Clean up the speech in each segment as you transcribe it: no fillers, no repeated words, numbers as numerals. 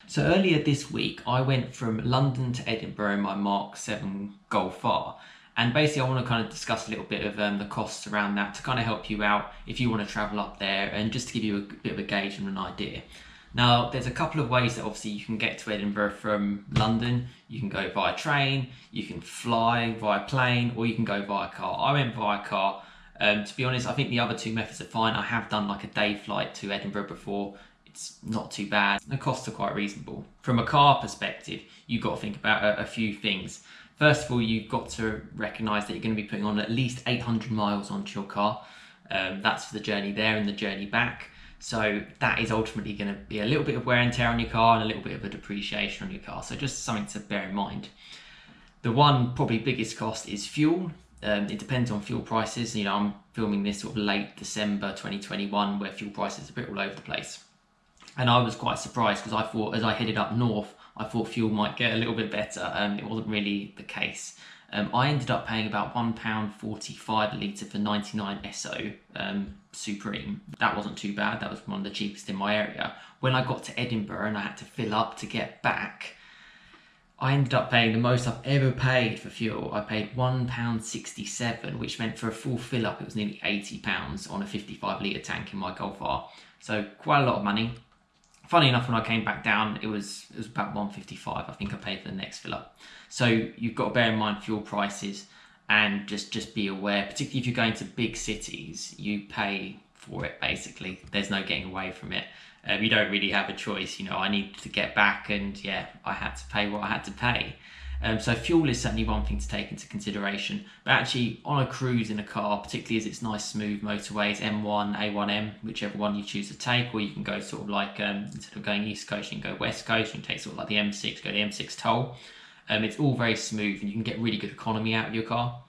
So earlier this week, I went from London to Edinburgh in my Mark 7 Golf R. And basically I want to kind of discuss a little bit of the costs around that to kind of help you out if you want to travel up there and just to give you a bit of a gauge and an idea. Now, there's a couple of ways that obviously you can get to Edinburgh from London. You can go via train, you can fly via plane, or you can go via car. I went via car. To be honest, I think the other two methods are fine. I have done like a day flight to Edinburgh before. It's not too bad. The costs are quite reasonable. From a car perspective, you've got to think about a few things. First of all, you've got to recognise that you're going to be putting on at least 800 miles onto your car. That's for the journey there and the journey back. So that is ultimately going to be a little bit of wear and tear on your car and a little bit of a depreciation on your car. So just something to bear in mind. The one probably biggest cost is fuel. It depends on fuel prices. You know, I'm filming this sort of late December 2021 where fuel prices are a bit all over the place. And I was quite surprised because I thought as I headed up north, I thought fuel might get a little bit better. It wasn't really the case. I ended up paying about £1.45 a litre for 99 SO Supreme. That wasn't too bad. That was one of the cheapest in my area. When I got to Edinburgh and I had to fill up to get back, I ended up paying the most I've ever paid for fuel. I paid £1.67, which meant for a full fill up, it was nearly £80 on a 55 litre tank in my Golf R. So quite a lot of money. Funny enough, when I came back down, it was about £1.55. I think I paid for the next fill up. So you've got to bear in mind fuel prices and just be aware, particularly if you're going to big cities, you pay for it basically. There's no getting away from it. You don't really have a choice. You know, I needed to get back and yeah, I had to pay what I had to pay. So fuel is certainly one thing to take into consideration, but actually on a cruise in a car, particularly as it's nice smooth motorways, M1, A1M, whichever one you choose to take, or you can go sort of like, instead of going East Coast, you can go West Coast, you can take sort of like the M6, go the M6 toll. It's all very smooth and you can get really good economy out of your car.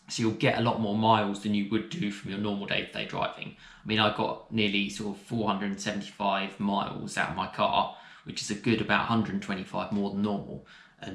So you'll get a lot more miles than you would do from your normal day-to-day driving. I mean, I got nearly sort of 475 miles out of my car, which is a good about 125 more than normal.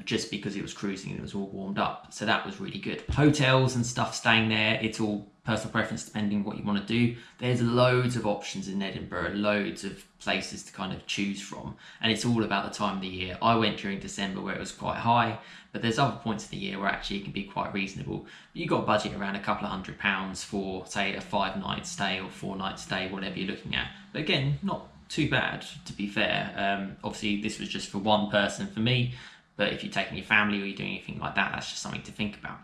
Just because it was cruising and it was all warmed up. So that was really good. Hotels and stuff staying there, it's all personal preference depending on what you want to do. There's loads of options in Edinburgh, loads of places to kind of choose from. And it's all about the time of the year. I went during December where it was quite high, but there's other points of the year where actually it can be quite reasonable. You've got a budget around a couple of £100 for, say, a 5-night stay or 4-night stay, whatever you're looking at. But again, not too bad, to be fair. Obviously, this was just for one person for me. But if you're taking your family or you're doing anything like that, that's just something to think about.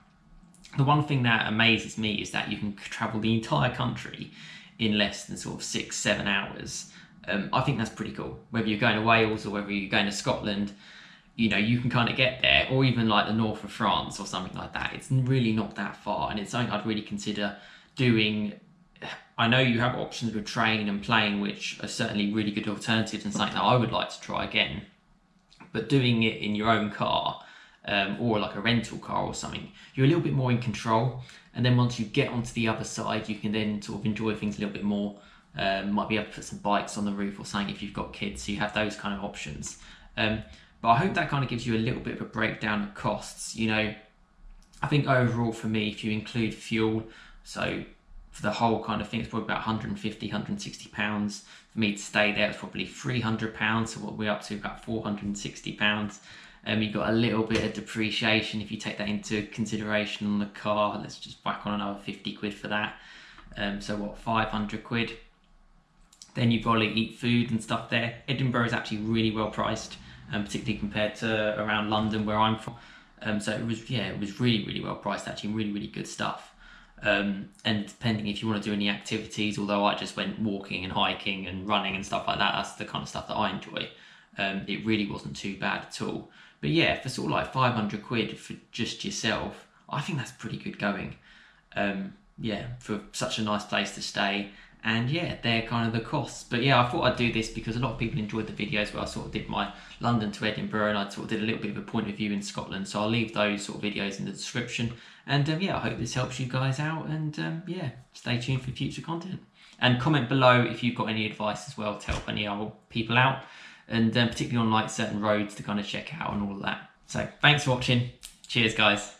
The one thing that amazes me is that you can travel the entire country in less than sort of 6-7 hours. I think that's pretty cool. Whether you're going to Wales or whether you're going to Scotland, you know, you can kind of get there, or even like the north of France or something like that. It's really not that far, and it's something I'd really consider doing. I know you have options with train and plane, which are certainly really good alternatives and something that I would like to try again. But doing it in your own car or like a rental car or something, you're a little bit more in control. And then once you get onto the other side, you can then sort of enjoy things a little bit more. Might be able to put some bikes on the roof or something if you've got kids, so you have those kind of options. But I hope that kind of gives you a little bit of a breakdown of costs. You know, I think overall for me, if you include fuel, so for the whole kind of thing, it's probably about £150, £160. For me to stay there, it's probably £300. So what we're up to, about £460. You've got a little bit of depreciation if you take that into consideration on the car. Let's just whack on another 50 quid for that. So what, 500 quid? Then you've got to eat food and stuff there. Edinburgh is actually really well priced, particularly compared to around London where I'm from. So it was really, really well priced, actually, really, really good stuff. And depending if you want to do any activities, although I just went walking and hiking and running and stuff like that, that's the kind of stuff that I enjoy. It really wasn't too bad at all. But yeah, for sort of like 500 quid for just yourself, I think that's pretty good going. Yeah, for such a nice place to stay. And yeah, they're kind of the costs. But yeah, I thought I'd do this because a lot of people enjoyed the videos where I sort of did my London to Edinburgh, and I sort of did a little bit of a point of view in Scotland. So I'll leave those sort of videos in the description. And yeah, I hope this helps you guys out. And yeah, stay tuned for future content. And comment below if you've got any advice as well to help any other people out. And particularly on like certain roads to kind of check out and all of that. So thanks for watching. Cheers, guys.